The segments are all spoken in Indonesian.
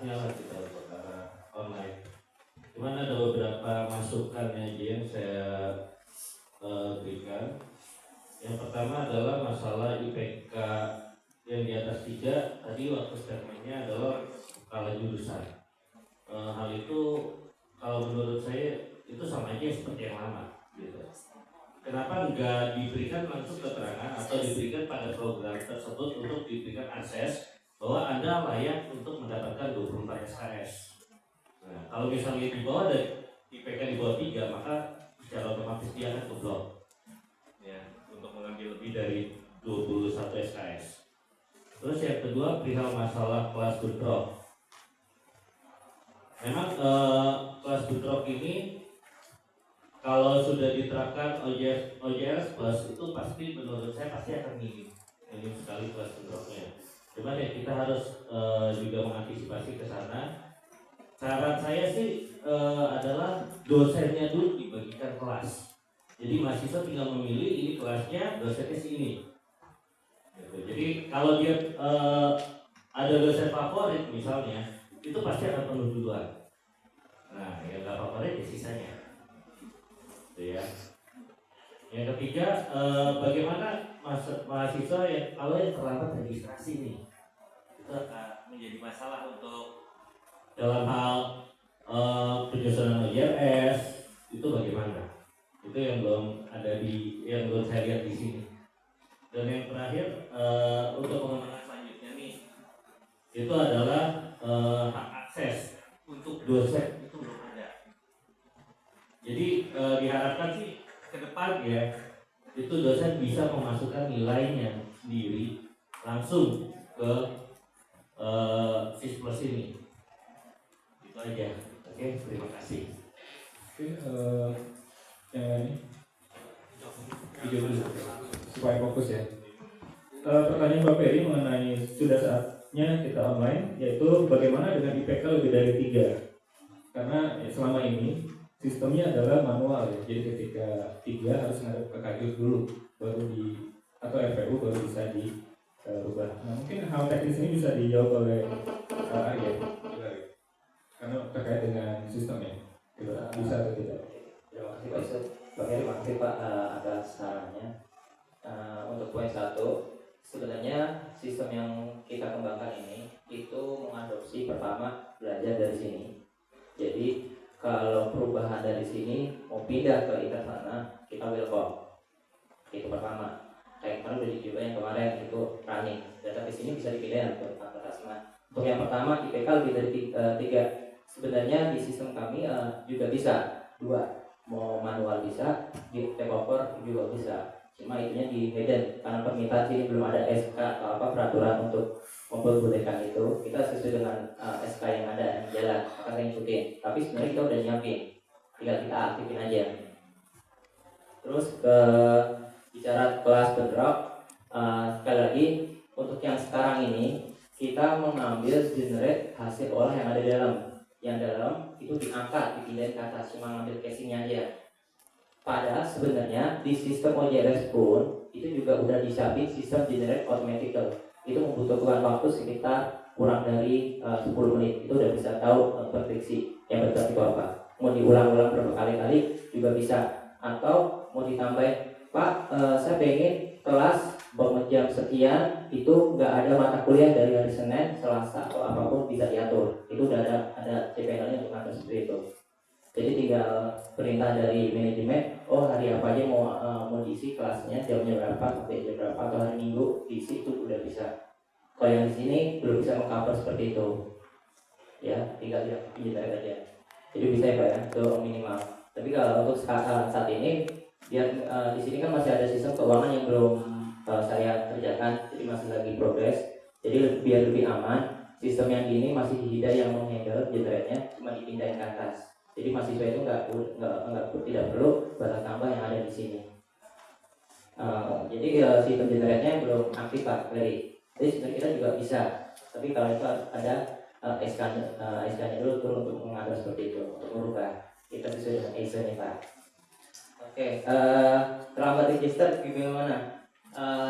arahnya lah kita untuk arah online. Cuman ada beberapa masukan aja yang saya berikan. Yang pertama adalah masalah IPK yang di atas 3. Tadi waktu statementnya adalah skala jurusan. Hal itu kalau menurut saya itu sama aja seperti yang lama gitu. Kenapa enggak diberikan langsung keterangan atau diberikan pada program tersebut untuk diberikan akses bahwa Anda layak untuk mendapatkan 24 SKS. Nah, kalau misalnya di bawah dari IPK di bawah 3, maka secara otomatis dia akan keblok ya, untuk mengambil lebih dari 21 SKS. Terus yang kedua perihal masalah kelas bentrok. Memang kelas bentrok ini kalau sudah diterapkan OJS Plus itu pasti menurut saya pasti akan minim sekali kelas bentroknya. Cuman ya kita harus juga mengantisipasi ke sana. Saran saya sih adalah dosennya dulu dibagikan kelas. Jadi mahasiswa tinggal memilih ini kelasnya, dosennya sini. Gitu. Jadi kalau dia ada dosen favorit misalnya, itu pasti akan penuh duluan. Nah, yang nggak favorit ya sisanya. Gitu ya. Yang ketiga, bagaimana mahasiswa yang kalau yang terlambat registrasi nih, itu akan menjadi masalah untuk dalam hal penyusunan OJS itu bagaimana? Itu yang belum ada yang belum saya lihat di sini. Dan yang terakhir untuk pengembangan selanjutnya nih, itu adalah hak akses untuk dosen itu belum ada. Jadi diharapkan sih ke depan ya, itu dosen bisa memasukkan nilainya sendiri langsung ke Sisplus ini. Itu aja. Oke, terima kasih. Oke, yang ini video dulu supaya fokus ya. Pertanyaan Mbak Ferry mengenai sudah saatnya kita online, yaitu bagaimana dengan IPK lebih dari 3? Karena selama ini sistemnya adalah manual ya, jadi ketika 3 harus ngadep ke kajus dulu, baru atau RPU baru bisa dirubah. Nah, mungkin hal teknis ini bisa dijawab oleh Arya, karena terkait dengan sistemnya, bisa atau tidak? Terima kasih Pak Yusuf. Terima kasih Pak atas sarannya. Untuk poin 1, sebenarnya sistem yang kita kembangkan ini itu mengadopsi pertama belajar dari sini. Jadi kalau perubahan dari sini mau pindah ke ITER sana, kita welcome. Itu pertama. Kayak kemarin udah dicoba yang kemarin itu running. Database ini bisa dipindah ke Tasma. Untuk yang pertama IPK lebih dari 3. Sebenarnya di sistem kami juga bisa 2. Mau manual bisa, di take over juga bisa. Cuma itunya di hidden karena permintaan sini belum ada SK atau peraturan untuk memperbolehkan itu. Kita sesuai dengan SK yang ada yang jalan, maka saya ikutin. Tapi sebenarnya kita udah nyiapin, tinggal kita aktifin aja. Terus ke bicara kelas bentrok, sekali lagi untuk yang sekarang ini kita mengambil generate hasil olah yang ada di dalam. Yang dalam itu diangkat, dipindahin ke atas, cuma ngambil casingnya aja. Padahal sebenarnya di sistem OJS pun itu juga udah disiapin sistem generate automatical. Itu membutuhkan waktu sekitar kurang dari 10 menit. Itu udah bisa tahu prediksi yang benar itu apa. Mau diulang-ulang berapa kali-kali juga bisa. Atau mau ditambah, Pak, saya pengen kelas bangun jam sekian itu nggak ada mata kuliah dari hari Senin, Selasa atau apapun bisa diatur. Itu udah ada CPNL-nya untuk atur seperti itu. Jadi tinggal perintah dari manajemen, oh hari apa aja mau diisi kelasnya, jamnya berapa sampai jam berapa, atau hari Minggu diisi itu udah bisa. Kalau yang di sini belum bisa mengcover seperti itu. Ya, tinggal diinjak aja. Jadi bisa ya Pak ya, itu minimal. Tapi kalau untuk saat ini biar di sini kan masih ada sistem keuangan yang belum saya kerjakan, jadi masih lagi progres. Jadi biar lebih aman, sistem yang ini masih Hida yang menghandle generate-nya, cuma dipindahin ke atas. Jadi mahasiswa itu tidak perlu batas tambah yang ada di sini. Jadi sistem generate-nya belum aktif Pak Ferry. Jadi sebenarnya kita juga bisa, tapi kalau itu ada SK-nya dulu turun untuk mengatur seperti itu, untuk merubah. Kita sesuai dengan ISO-nya Pak. Oke, terlambat register gimana?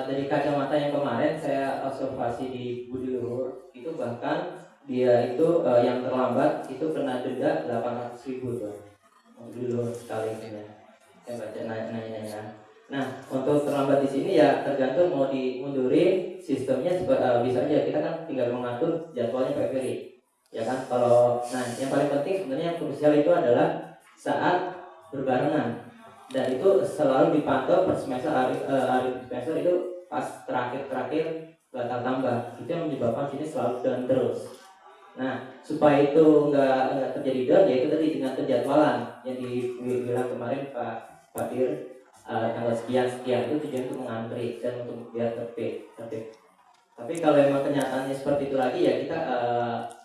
Dari kacamata yang kemarin saya observasi di Budi Luhur itu bahkan dia itu yang terlambat itu kena denda 800.000 tuh dulu sekali ini. Saya baca nanya. Nah, untuk terlambat di sini ya tergantung mau dimundurin sistemnya bisa aja kita kan tinggal mengatur jadwalnya Pak Ferry. Ya kan, kalau yang paling penting sebenarnya yang krusial itu adalah saat berbarengan dan itu selalu dipantau per semester semester itu pas terakhir batal tambah itu yang menyebabkan sini selalu down terus. Nah, supaya itu nggak terjadi down yaitu tadi dengan penjadwalan yang dibilang kemarin Pak Dir tanggal sekian itu tujuan untuk mengantri dan untuk biar tertib. Tapi kalau memang kenyataannya seperti itu lagi ya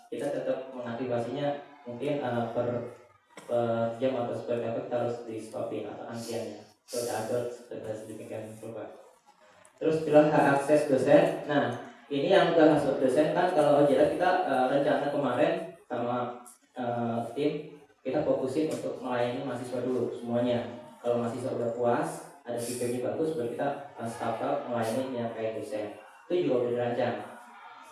kita tetap mengaktifasinya mungkin per jam atau seperti apa kita harus di stopin atau antriannya. Sudah sedemikian coba. Terus bilang hak akses dosen. Nah, ini yang udah masuk dosen kan kalau OJS kita rencana kemarin sama tim kita fokusin untuk melayani mahasiswa dulu semuanya. Kalau mahasiswa udah puas, ada feedbacknya bagus, baru kita start melayani yang kayak dosen. Itu juga udah dirancang.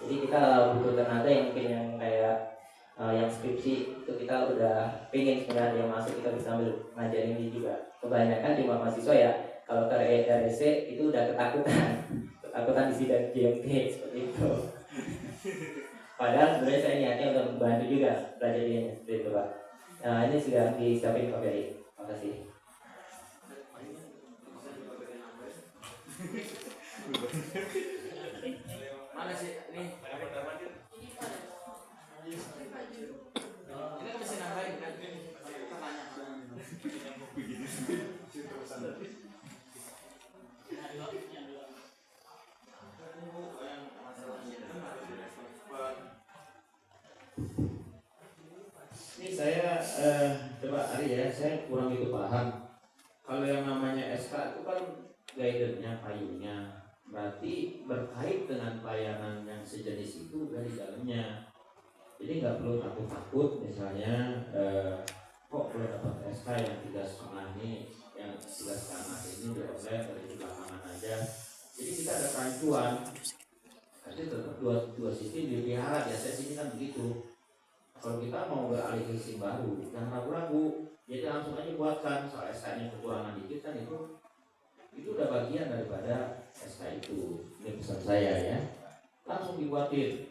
Jadi kita butuh tenaga yang mungkin yang kayak yang skripsi itu kita udah pengen sebenarnya yang masuk kita bisa sambil ngajarin ini juga. Kebanyakan di mahasiswa ya kalau ke REC itu udah ketakutan di sidang GMT seperti itu. Padahal sebenarnya saya niatnya untuk membantu juga belajar ini seperti itu Pak. Nah ini sudah disiapin Pak Ferry. Terima kasih. Mana sih ini? Ini kan mesin apa ini kan? Tanya. Ini saya coba Ari ya, saya kurang itu paham. Kalau yang namanya SK itu kan guidance-nya, payungnya, berarti berkait dengan pelayanan yang sejenis itu dari dalamnya. Jadi nggak perlu takut-takut misalnya kok belum dapat SK yang 3,5 ini, yang 3,5 ini diorder dari belakangan aja. Jadi kita ada kerancuan. Nanti tetap dua sistem dipelihara, biasanya sini kan begitu. Kalau kita mau beralih ke sistem baru, jangan ragu-ragu, jadi langsung aja buatkan. Soal SK-nya kekurangan dikit kan itu udah bagian daripada SK itu. Ini pesan saya ya, langsung dibuatin.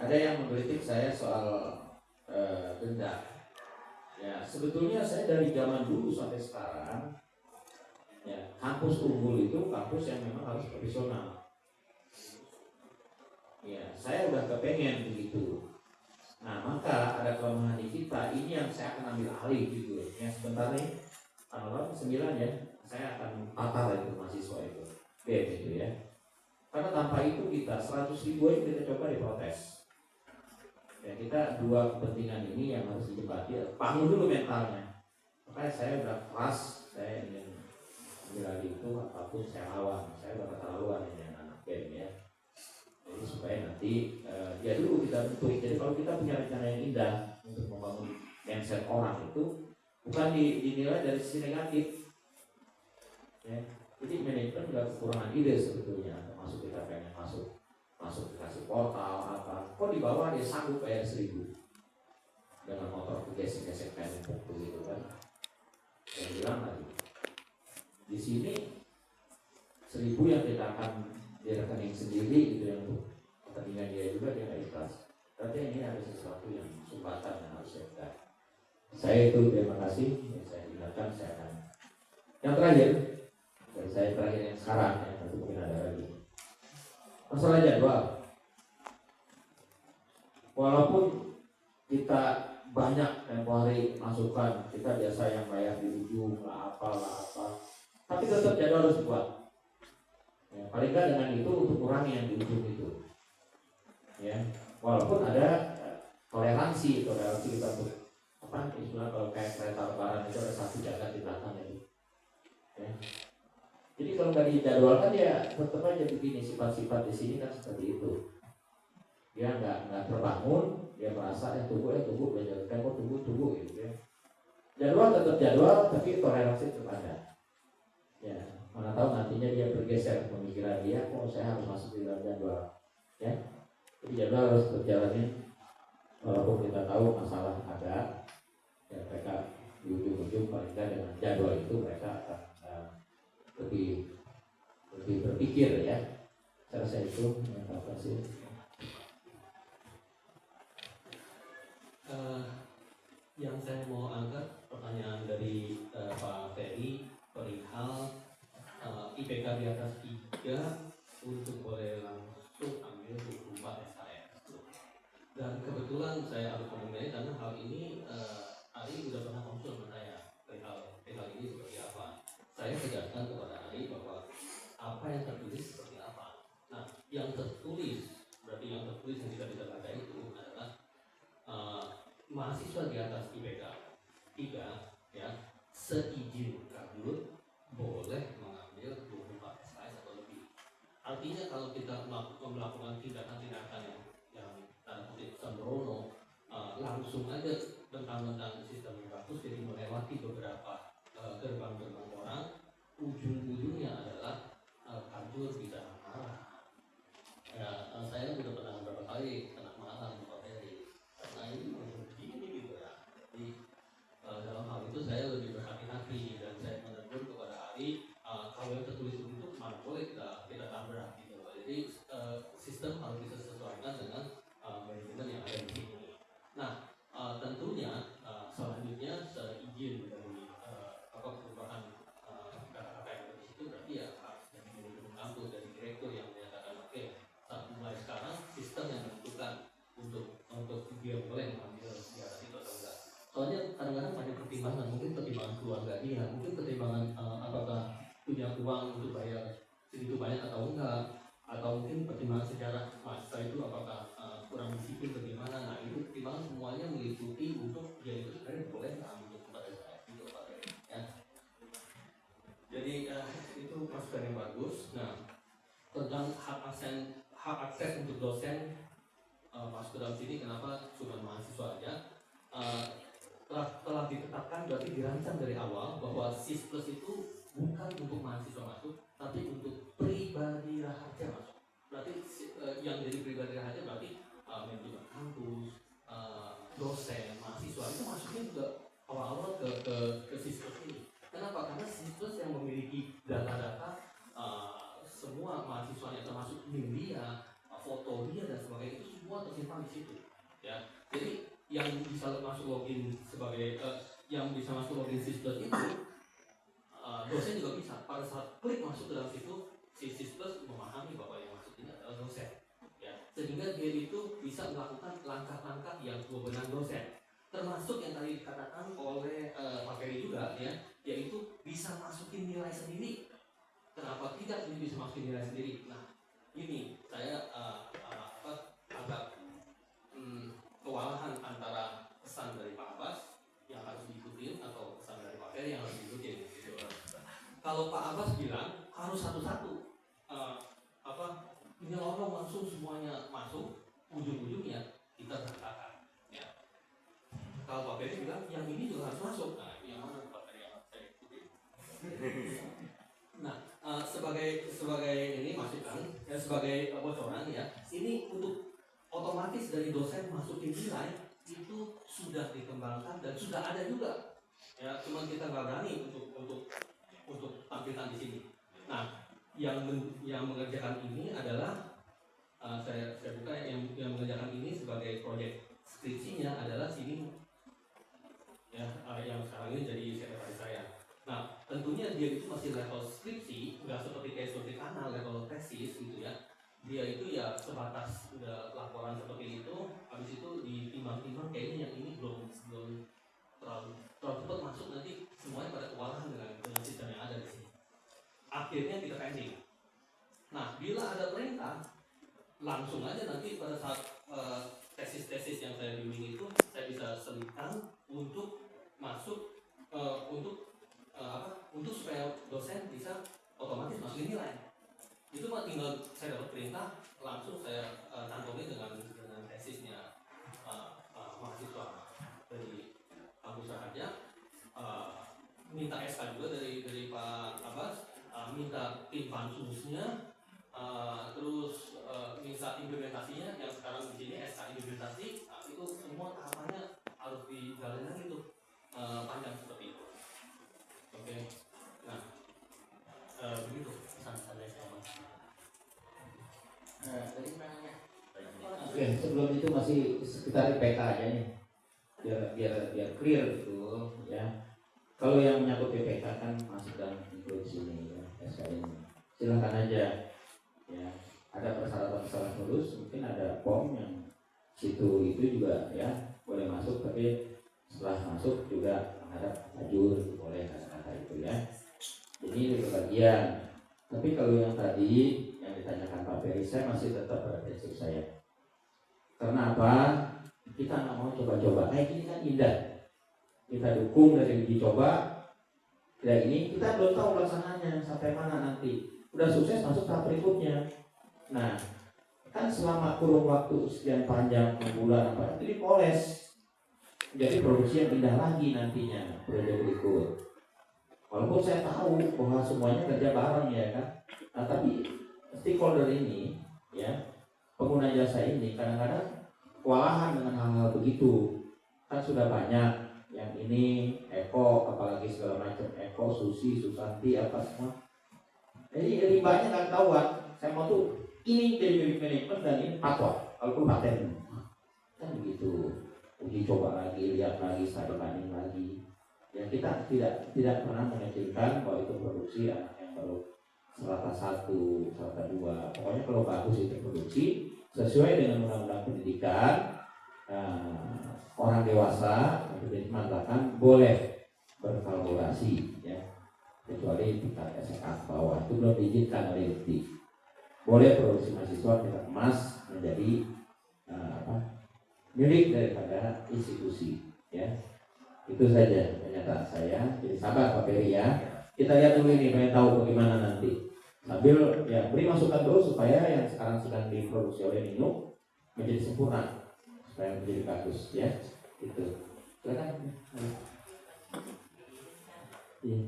Ada yang mengkritik saya soal denda. Ya sebetulnya saya dari zaman dulu sampai sekarang, ya kampus unggul itu kampus yang memang harus profesional. Ya saya udah kepengen begitu. Nah maka ada kelemahan di kita, ini yang saya akan ambil alih gitu ya. Sebentar nih, tanggal 9 ya, saya akan tatar itu mahasiswa itu BEM itu ya. Karena tanpa itu kita 100.000 aja kita coba diprotes. Ya kita dua kepentingan ini yang harus dijembati, bangun dulu mentalnya. Makanya saya udah keras, saya ingin ambil alih itu apapun saya lawan. Saya udah keterlaluan ini anak BEM ya. Jadi supaya nanti ya dulu kita bentuk. Jadi kalau kita punya rencana yang indah untuk membangun mindset orang itu bukan dinilai dari sisi negatif. Ya. Jadi manajemen juga kekurangan ide sebetulnya, termasuk kita pengen masuk dikasih portal apa. Kok di bawah dia sanggup bayar 1.000 dengan motor gesek-gesek kayak begitu kan? Saya bilang lagi di sini 1.000 yang kita akan di rekening sendiri gitu yang untuk kepentingan dia juga dia nggak ikhlas. Tapi ini ada sesuatu yang sumbatan yang harus kita. Saya itu terima kasih. Ya, saya ingatkan saya akan. Yang terakhir dari saya terakhir yang sekarang ya nanti mungkin ada lagi. Masalah jadwal. Walaupun kita banyak tempo hari masukan, kita biasa yang bayar di ujung lah apa, tapi tetap jadwal harus dibuat. Ya, paling nggak dengan itu untuk kurangi yang di ujung itu. Ya, walaupun ada toleransi kita untuk apa istilah kalau kayak kereta lebaran itu ada satu jaga di belakang itu. Ya. Jadi kalau nggak dijadwalkan ya tetap aja begini, sifat-sifat di sini kan seperti itu. Dia nggak terbangun, dia merasa tunggu belajar tempo tunggu gitu ya. Jadwal tetap jadwal, tapi toleransi tetap ada. Ya. Mana tahu nantinya dia bergeser pemikiran dia, saya harus masuk di dalam jadwal, ya. Jadi jadwal harus berjalannya, walaupun kita tahu masalah ada, ya mereka di ujung-ujung paling tidak dengan jadwal itu mereka akan lebih berpikir ya. Saya rasa itu yang sih. Yang saya mau angkat pertanyaan dari Pak Ferry perihal IPK di atas 3 untuk boleh langsung ambil 24 SKS. Dan kebetulan saya harus mengenai karena hal ini Ari sudah pernah konsul sama saya perihal ini seperti apa. Saya tegaskan kepada Ari bahwa apa yang tertulis seperti apa. Nah, yang tertulis berarti yang tertulis yang kita bisa baca itu adalah mahasiswa di atas IPK 3 ya seizin kabur boleh mengambil 24 SKS atau lebih. Artinya kalau kita melakukan tindakan-tindakan yang tanda kutip sembrono, langsung aja tentang sistem yang bagus, jadi melewati beberapa gerbang-gerbang orang, ujung-ujungnya adalah kabur bisa marah. Ya, saya sudah pernah beberapa kali kena marah Pak Ferry karena ini begini gitu ya. Jadi dalam hal itu saya lebih berhati-hati dan saya menegur kepada Ari kalau yang tertulis itu mana boleh kita tabrak gitu. Jadi sistem harus bisa disesuaikan dengan manajemen yang ada di sini. Nah tentunya selanjutnya seizin dari perubahan kata-kata yang ada di situ berarti ya harus dari manajemen kampus dari direktur yang menyatakan oke, saat mulai sekarang sistem yang menentukan untuk dia boleh mengambil di atas itu atau enggak. Soalnya kadang-kadang banyak pertimbangan, mungkin pertimbangan keluarga dia, mungkin pertimbangan apakah punya uang untuk bayar segitu banyak atau enggak, atau mungkin pertimbangan sejarah masa itu apakah kurang disiplin bagaimana. Nah itu pertimbangan semuanya meliputi untuk dia itu sebenarnya boleh ambil kepada saya itu ya. Jadi itu masukan yang bagus. Nah tentang hak akses untuk dosen masuk ke dalam sini, kenapa cuma mahasiswa aja? Telah ditetapkan berarti dirancang dari awal bahwa SIS Plus itu bukan untuk mahasiswa masuk, tapi untuk pribadi raharja masuk. Berarti yang jadi pribadi raharja berarti manajemen kampus, dosen, mahasiswa itu masuknya juga awal-awal ke SIS Plus ini. Kenapa? Karena SIS Plus yang memiliki data-data semua mahasiswanya termasuk NIM dia, foto dia dan sebagainya itu semua tersimpan di situ. Ya, jadi yang bisa masuk login sebagai yang bisa masuk login SIS Plus itu dosen juga bisa. Pada saat klik masuk ke dalam situ, si SIS Plus memahami bahwa yang masuk ini adalah dosen. Ya, sehingga dia itu bisa melakukan langkah-langkah yang wewenang dosen. Termasuk yang tadi dikatakan oleh Pak Ferry juga ya, yaitu bisa masukin nilai sendiri. Kenapa tidak ini bisa masukin nilai sendiri? Nah, ini saya agak kewalahan antara pesan dari Pak Abbas yang harus diikuti atau pesan dari Pak Ferry yang harus diikuti. Gitu. Kalau Pak Abbas bilang harus satu-satu, nyelonong langsung semuanya masuk, ujung-ujungnya kita berantakan. Ya. Kalau Pak Ferry bilang yang ini juga harus masuk, nah yang mana Pak Ferry yang harus saya ikuti? Nah, sebagai ini masukan ya, sebagai bocoran ya, ini untuk otomatis dari dosen masukin nilai itu sudah dikembangkan dan sudah ada juga ya, cuman kita nggak berani untuk tampilkan di sini. Nah, yang mengerjakan ini adalah saya buka yang mengerjakan ini sebagai proyek skripsinya adalah sini ya, yang sekarang ini jadi sekretaris saya. Nah, tentunya dia itu masih level skripsi, nggak seperti kayak studi kanal level tesis gitu ya. Dia itu ya sebatas udah laporan seperti itu, habis itu ditimbang-timbang kayaknya yang ini belum terlalu cepat masuk, nanti semuanya pada kewalahan dengan sistem yang ada di sini. Akhirnya kita pending. Nah, bila ada perintah, langsung aja nanti pada saat tesis-tesis yang saya bimbing itu saya bisa selipkan untuk masuk untuk supaya dosen bisa otomatis masukin nilai. Itu mah tinggal saya dapat perintah langsung saya cantomi dengan tesisnya mahasiswa dari kampus Raharja, minta SK juga dari Pak Abbas, minta tim pansusnya, terus minta implementasinya yang sekarang sebelum itu masih sekitar IPK aja nih, biar clear gitu ya. Kalau yang menyangkut IPK kan masuk dalam include sini ya, SKN. Silahkan aja ya. Ada persyaratan lulus, mungkin ada form yang situ itu juga ya boleh masuk, tapi setelah masuk juga menghadap tajur itu boleh kata-kata itu ya. Jadi itu bagian. Tapi kalau yang tadi yang ditanyakan Pak Ferry, saya masih tetap pada prinsip saya. Karena apa? Kita nggak mau coba-coba. Ini kan indah. Kita dukung dari uji coba. Ya ini kita belum tahu pelaksananya sampai mana nanti. Udah sukses masuk tahap berikutnya. Nah, kan selama kurun waktu sekian panjang 6 bulan apa itu dipoles. Jadi produksi yang indah lagi nantinya periode berikut. Walaupun saya tahu bahwa semuanya kerja bareng ya kan. Nah, tapi stakeholder ini ya, pengguna jasa ini kadang-kadang kewalahan dengan hal-hal begitu. Kan sudah banyak yang ini Eko, apalagi segala macam Eko, Susi, Susanti apa semua. Jadi ribanya nggak ketahuan. Saya mau tuh ini jadi milik manajemen dan ini patwa, walaupun paten. Kan begitu. Uji coba lagi, lihat lagi, saya banding lagi. Ya kita tidak pernah mengizinkan bahwa itu produksi anak yang baru serata 1, serata 2. Pokoknya kalau bagus itu produksi sesuai dengan undang-undang pendidikan. Orang dewasa mengatakan boleh berkolaborasi ya, kecuali tingkat SMA bawah itu belum diizinkan oleh Dikti. Boleh produksi mahasiswa kita kemas menjadi milik daripada institusi ya. Itu saja pernyataan saya. Jadi sabar Pak Ferry ya. Kita lihat dulu ini, pengen tahu bagaimana nanti. Sambil ya beri masukan dulu supaya yang sekarang sedang diproduksi oleh Nino menjadi sempurna, supaya menjadi bagus ya. Itu. Silakan. Iya.